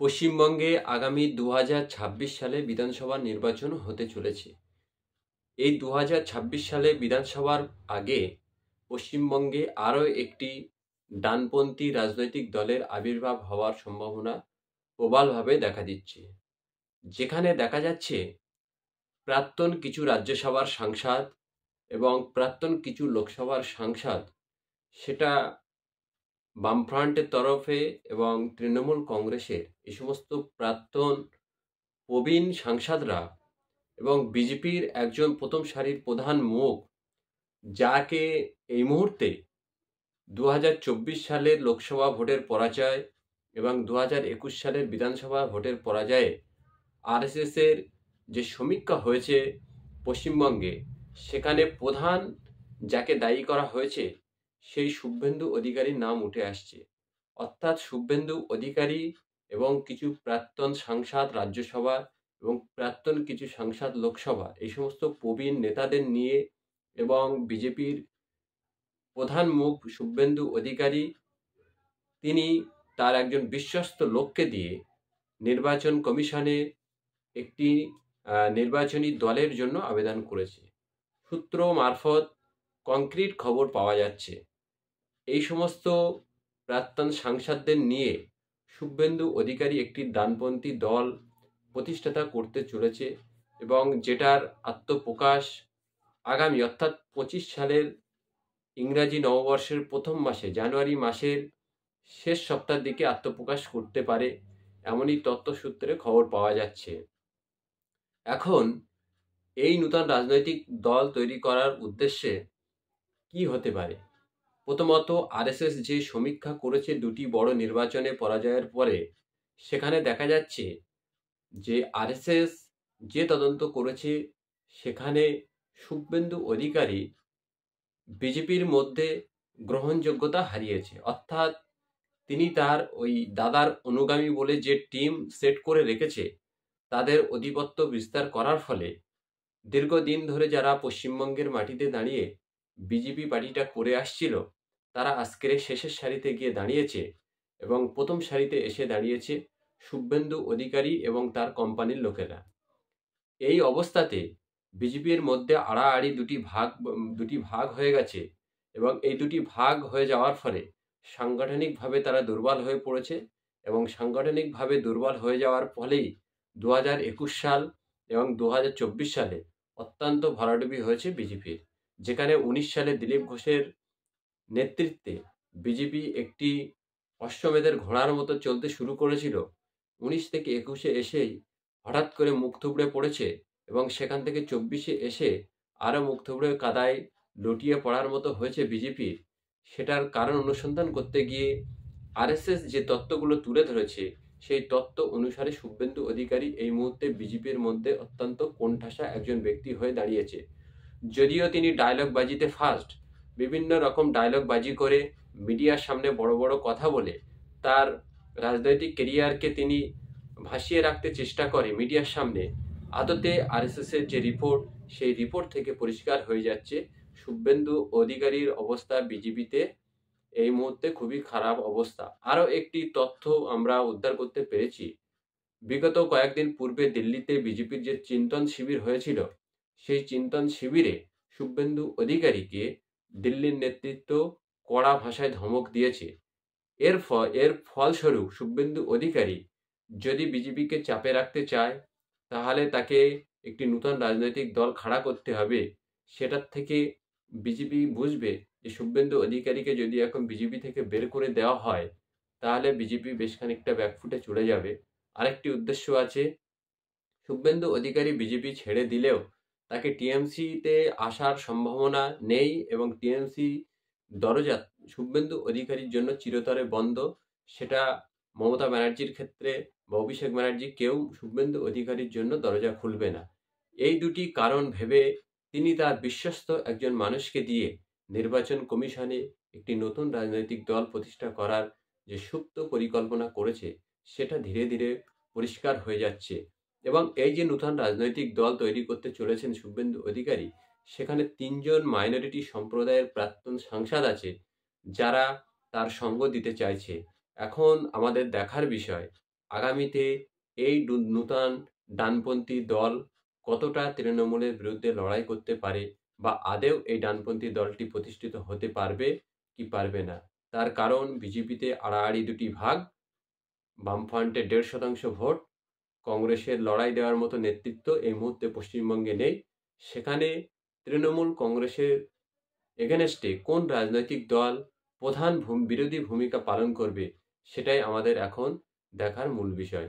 পশ্চিমবঙ্গে আগামী 2026 সালে বিধানসভা নির্বাচন হতে চলেছে। এই 2026 সালে বিধানসভার আগে পশ্চিমবঙ্গে আরও একটি ডানপন্থী রাজনৈতিক দলের আবির্ভাব হওয়ার সম্ভাবনা প্রবলভাবে দেখা দিচ্ছে। যেখানে দেখা যাচ্ছে প্রাক্তন কিছু রাজ্যসভার সাংসদ এবং প্রাক্তন কিছু লোকসভার সাংসদ, সেটা বামফ্রন্টের তরফে এবং তৃণমূল কংগ্রেসের এই সমস্ত প্রাক্তন প্রবীণ সাংসদরা এবং বিজেপির একজন প্রথম সারির প্রধান মুখ, যাকে এই মুহূর্তে 2024 সালের লোকসভা ভোটের পরাজয় এবং 2021 সালের বিধানসভা ভোটের পরাজয়ে আরএসএসের যে সমীক্ষা হয়েছে পশ্চিমবঙ্গে, সেখানে প্রধান যাকে দায়ী করা হয়েছে সেই শুভেন্দু অধিকারীর নাম উঠে আসছে। অর্থাৎ শুভেন্দু অধিকারী এবং কিছু প্রাক্তন সাংসদ রাজ্যসভা এবং প্রাক্তন কিছু সাংসদ লোকসভা, এই সমস্ত প্রবীণ নেতাদের নিয়ে এবং বিজেপির প্রধান মুখ শুভেন্দু অধিকারী, তিনি তার একজন বিশ্বস্ত লোককে দিয়ে নির্বাচন কমিশনে একটি নির্বাচনী দলের জন্য আবেদন করেছে। সূত্র মারফত কংক্রিট খবর পাওয়া যাচ্ছে এই সমস্ত প্রাক্তন সাংসদদের নিয়ে শুভেন্দু অধিকারী একটি ডানপন্থী দল প্রতিষ্ঠাতা করতে চলেছে এবং যেটার আত্মপ্রকাশ আগামী অর্থাৎ 25 সালের ইংরাজি নববর্ষের প্রথম মাসে, জানুয়ারি মাসের শেষ সপ্তাহের দিকে আত্মপ্রকাশ করতে পারে, এমনই তথ্যসূত্রে খবর পাওয়া যাচ্ছে। এখন এই নূতন রাজনৈতিক দল তৈরি করার উদ্দেশ্যে কি হতে পারে? প্রথমত, আরএসএস যে সমীক্ষা করেছে দুটি বড় নির্বাচনে পরাজয়ের পরে, সেখানে দেখা যাচ্ছে যে আরএসএস যে তদন্ত করেছে সেখানে শুভেন্দু অধিকারী বিজেপির মধ্যে গ্রহণযোগ্যতা হারিয়েছে। অর্থাৎ তিনি তার ওই দাদার অনুগামী বলে যে টিম সেট করে রেখেছে, তাদের আধিপত্য বিস্তার করার ফলে দীর্ঘদিন ধরে যারা পশ্চিমবঙ্গের মাটিতে দাঁড়িয়ে বিজেপি পার্টিটা করে আসছিল, তারা আজকের শেষের সারিতে গিয়ে দাঁড়িয়েছে এবং প্রথম সারিতে এসে দাঁড়িয়েছে শুভেন্দু অধিকারী এবং তার কোম্পানির লোকেরা। এই অবস্থাতে বিজেপির মধ্যে আড়াআড়ি দুটি ভাগ হয়ে গেছে এবং এই দুটি ভাগ হয়ে যাওয়ার ফলে সাংগঠনিকভাবে তারা দুর্বল হয়ে পড়েছে এবং সাংগঠনিকভাবে দুর্বল হয়ে যাওয়ার ফলেই 2021 সাল এবং 2024 সালে অত্যন্ত ভরাডুবি হয়েছে বিজেপির। যেখানে 19 সালে দিলীপ ঘোষের নেতৃত্বে বিজেপি একটি অশ্বমেধের ঘোড়ার মতো চলতে শুরু করেছিল, 19 থেকে 21-এ এসেই হঠাৎ করে মুখ থুবড়ে পড়েছে এবং সেখান থেকে 24-এ এসে আরও মুখ থুবড়ে কাদায় লুটিয়ে পড়ার মতো হয়েছে বিজেপি। সেটার কারণ অনুসন্ধান করতে গিয়ে আরএসএস যে তত্ত্বগুলো তুলে ধরেছে, সেই তত্ত্ব অনুসারে শুভেন্দু অধিকারী এই মুহূর্তে বিজেপির মধ্যে অত্যন্ত কোণঠাসা একজন ব্যক্তি হয়ে দাঁড়িয়েছে। যদিও তিনি ডায়লগ বাজিতে ফার্স্ট, বিভিন্ন রকম ডায়লগ বাজি করে মিডিয়ার সামনে বড় বড় কথা বলে তার রাজনৈতিক কেরিয়ারকে তিনি ভাসিয়ে রাখতে চেষ্টা করে মিডিয়ার সামনে, আদতে আরএসএসের যে রিপোর্ট, সেই রিপোর্ট থেকে পরিষ্কার হয়ে যাচ্ছে শুভেন্দু অধিকারীর অবস্থা বিজেপিতে এই মুহূর্তে খুবই খারাপ অবস্থা। আরও একটি তথ্য আমরা উদ্ধার করতে পেরেছি। বিগত কয়েকদিন পূর্বে দিল্লিতে বিজেপির যে চিন্তন শিবির হয়েছিল, সেই চিন্তন শিবিরে শুভেন্দু অধিকারীকে দিল্লির নেতৃত্ব কড়া ভাষায় ধমক দিয়েছে। এর ফলস্বরূপ শুভেন্দু অধিকারী যদি বিজেপিকে চাপে রাখতে চায়, তাহলে তাকে একটি নূতন রাজনৈতিক দল খাড়া করতে হবে। সেটার থেকে বিজেপি বুঝবে যে শুভেন্দু অধিকারীকে যদি এখন বিজেপি থেকে বের করে দেওয়া হয়, তাহলে বিজেপি বেশ খানিকটা ব্যাকফুটে চলে যাবে। আরেকটি উদ্দেশ্য আছে, শুভেন্দু অধিকারী বিজেপি ছেড়ে দিলেও তাকে টিএমসিতে আসার সম্ভাবনা নেই এবং টিএমসি দরজা শুভেন্দু অধিকারীর জন্য চিরতরে বন্ধ। সেটা মমতা ব্যানার্জির ক্ষেত্রে বা অভিষেক ব্যানার্জি কেউ শুভেন্দু অধিকারীর জন্য দরজা খুলবে না। এই দুটি কারণ ভেবে তিনি তার বিশ্বস্ত একজন মানুষকে দিয়ে নির্বাচন কমিশনে একটি নতুন রাজনৈতিক দল প্রতিষ্ঠা করার যে সুপ্ত পরিকল্পনা করেছে, সেটা ধীরে ধীরে পরিষ্কার হয়ে যাচ্ছে। এবং এই যে নতুন রাজনৈতিক দল তৈরি করতে চলেছেন শুভেন্দু অধিকারী, সেখানে 3 জন মাইনরিটি সম্প্রদায়ের প্রাক্তন সাংসদ আছে যারা তার সঙ্গ দিতে চাইছে। এখন আমাদের দেখার বিষয় আগামীতে এই নূতন ডানপন্থী দল কতটা তৃণমূলের বিরুদ্ধে লড়াই করতে পারে বা আদৌ এই ডানপন্থী দলটি প্রতিষ্ঠিত হতে পারবে কি পারবে না। তার কারণ বিজেপিতে আড়াআড়ি 2টি ভাগ, বামফ্রন্টে 1.5% ভোট, কংগ্রেসের লড়াই দেওয়ার মতো নেতৃত্ব এই মুহূর্তে পশ্চিমবঙ্গে নেই। সেখানে তৃণমূল কংগ্রেসের এগেনস্টে কোন রাজনৈতিক দল প্রধান বিরোধী ভূমিকা পালন করবে, সেটাই আমাদের এখন দেখার মূল বিষয়।